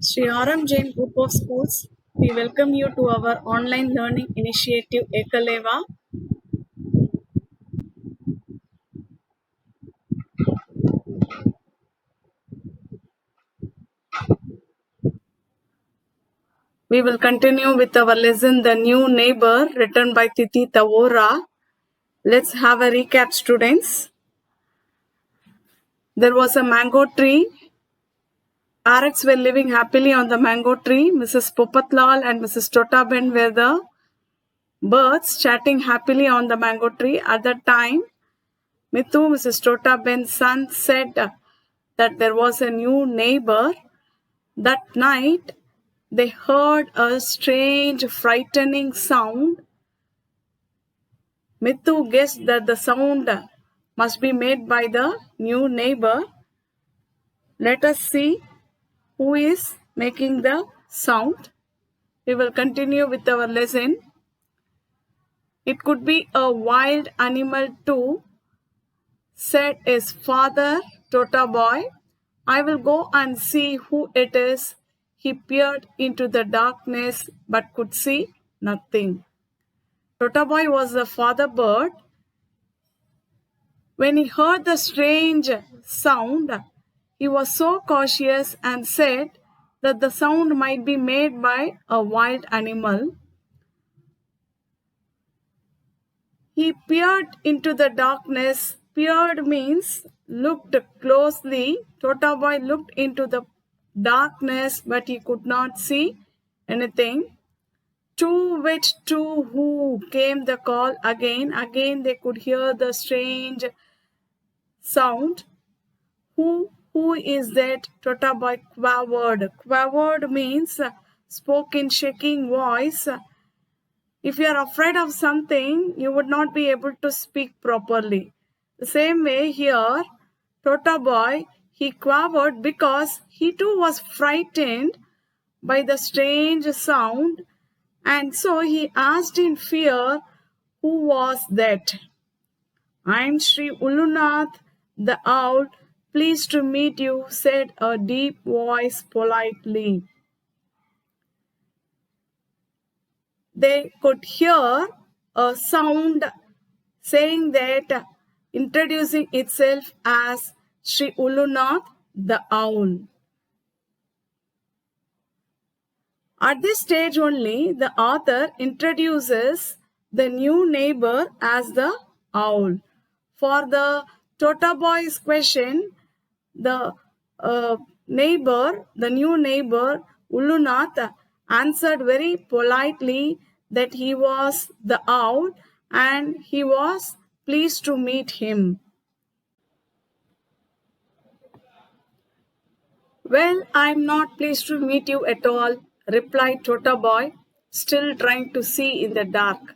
Sri RM Jain Group of Schools, we welcome you to our online learning initiative Ekaleva. We will continue with our lesson The New Neighbor, written by Titi Tavora. Let's have a recap, students. There was a mango tree. Parrots were living happily on the mango tree. Mrs. Popatlal and Mrs. Totaben were the birds chatting happily on the mango tree. At that time, Mithu, Mrs. Totaben's son, said that there was a new neighbor. That night, they heard a strange, frightening sound. Mithu guessed that the sound must be made by the new neighbor. Let us see who is making the sound. We will continue with our lesson. It could be a wild animal too, said his father, Tota Boy. I will go and see who it is. He peered into the darkness but could see nothing. Tota Boy was the father bird. When he heard the strange sound, he was so cautious and said that the sound might be made by a wild animal. He peered into the darkness. Peered means looked closely. Tota Boy looked into the darkness, but he could not see anything. To which to who came the call again. Again they could hear the strange sound. Who is that? Tota Boy quavered. Quavered means spoke in shaking voice. If you are afraid of something, you would not be able to speak properly. The same way here, Tota Boy, he quavered because he too was frightened by the strange sound, and so he asked in fear, who was that? I'm Sri Ulunath, the owl. Pleased to meet you, said a deep voice politely. They could hear a sound saying that, introducing itself as Sri Ulunath, the owl. At this stage only, the author introduces the new neighbor as the owl. For the Tota Boy's question, the new neighbor, Ulunath, answered very politely that he was the owl and he was pleased to meet him. Well, I'm not pleased to meet you at all, replied Tota Boy, still trying to see in the dark.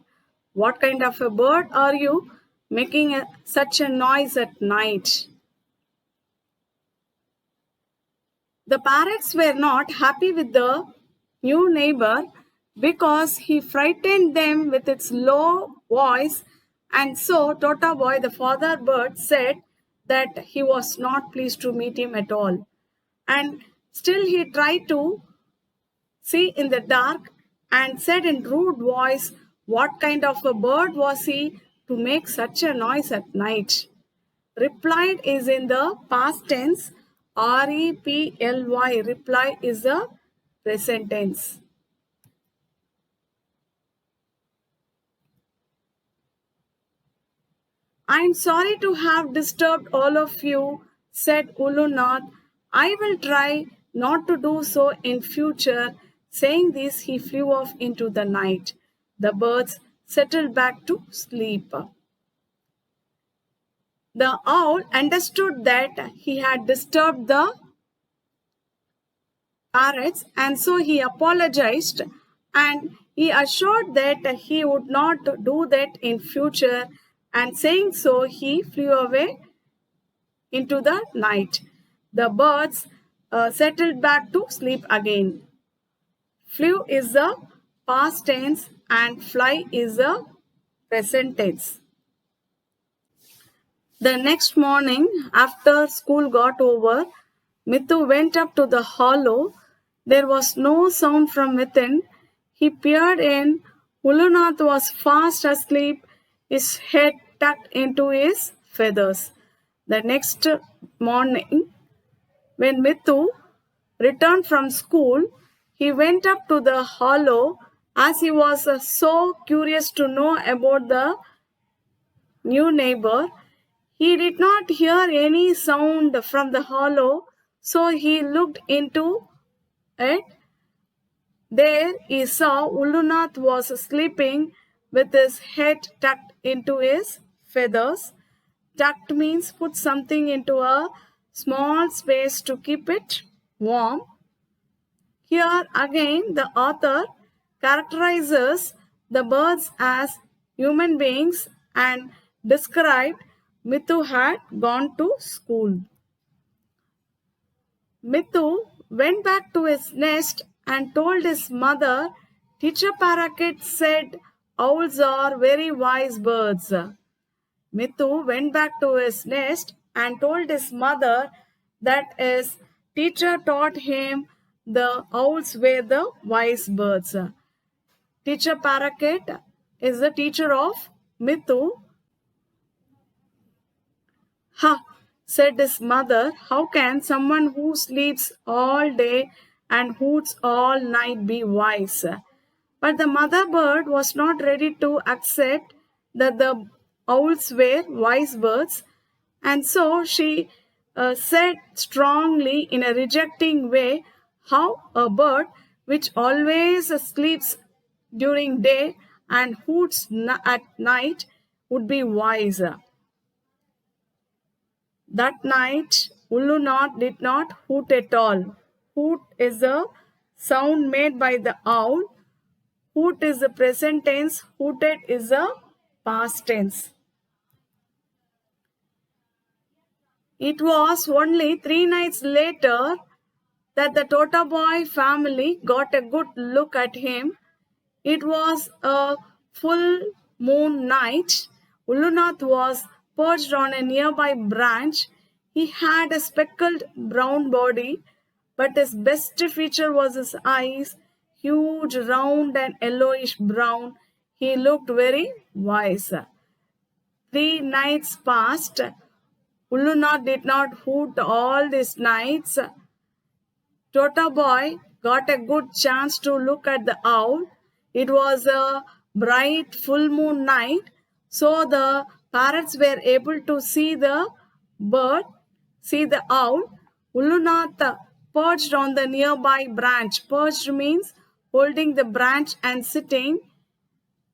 What kind of a bird are you, making such a noise at night? The parrots were not happy with the new neighbor because he frightened them with its low voice, and so Tota Boy, the father bird, said that he was not pleased to meet him at all. And still he tried to see in the dark and said in rude voice, what kind of a bird was he to make such a noise at night? Replied is in the past tense. R-E-P-L-Y. Reply is the present tense. I'm sorry to have disturbed all of you, said Ulunath. I will try not to do so in future. Saying this, he flew off into the night. The birds settled back to sleep. The owl understood that he had disturbed the parrots, and so he apologized and he assured that he would not do that in future, and saying so he flew away into the night. The birds settled back to sleep again. Flew is the past tense and fly is the present tense. The next morning, after school got over, Mithu went up to the hollow There was no sound from within. He peered in. Ullunath was fast asleep, his head tucked into his feathers. The next morning, when Mithu returned from school, he went up to the hollow as he was so curious to know about the new neighbor. He did not hear any sound from the hollow, so he looked into it. There he saw Ullunath was sleeping with his head tucked into his feathers. Tucked means put something into a small space to keep it warm. Here again, the author characterizes the birds as human beings and described Mithu had gone to school. Mithu went back to his nest and told his mother, Teacher Parakeet said owls are very wise birds. Mithu went back to his nest and told his mother that his teacher taught him the owls were the wise birds. Teacher Parakeet is the teacher of Mithu. Ha, said his mother, how can someone who sleeps all day and hoots all night be wise? But the mother bird was not ready to accept that the owls were wise birds, and so she said strongly in a rejecting way how a bird which always sleeps during day and hoots at night would be wise. That night, Ullunath did not hoot at all. Hoot is a sound made by the owl. Hoot is the present tense. Hooted is a past tense. It was only 3 nights later that the Totaboy family got a good look at him. It was a full moon night. Ullunath was perched on a nearby branch. He had a speckled brown body, but his best feature was his eyes, huge, round, and yellowish brown. He looked very wise. 3 nights passed. Ullunath did not hoot all these nights. Totaboy got a good chance to look at the owl. It was a bright full moon night, so the parrots were able to see the owl. Ullunath perched on the nearby branch. Perched means holding the branch and sitting.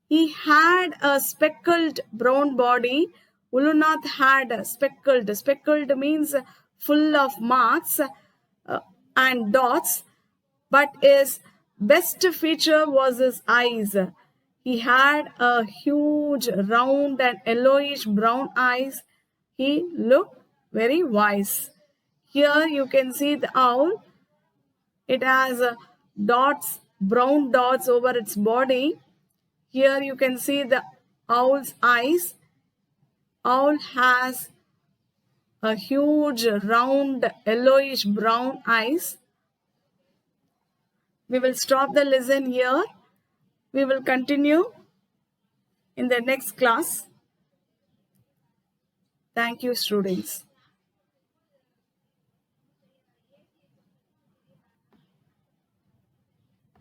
He had a speckled brown body. Ullunath had a speckled. Speckled means full of marks and dots, but his best feature was his eyes. He had a huge, round, and yellowish brown eyes. He looked very wise. Here you can see the owl. It has dots, brown dots over its body. Here you can see the owl's eyes. Owl has a huge, round, yellowish brown eyes. We will stop the lesson here. We will continue in the next class. Thank you, students.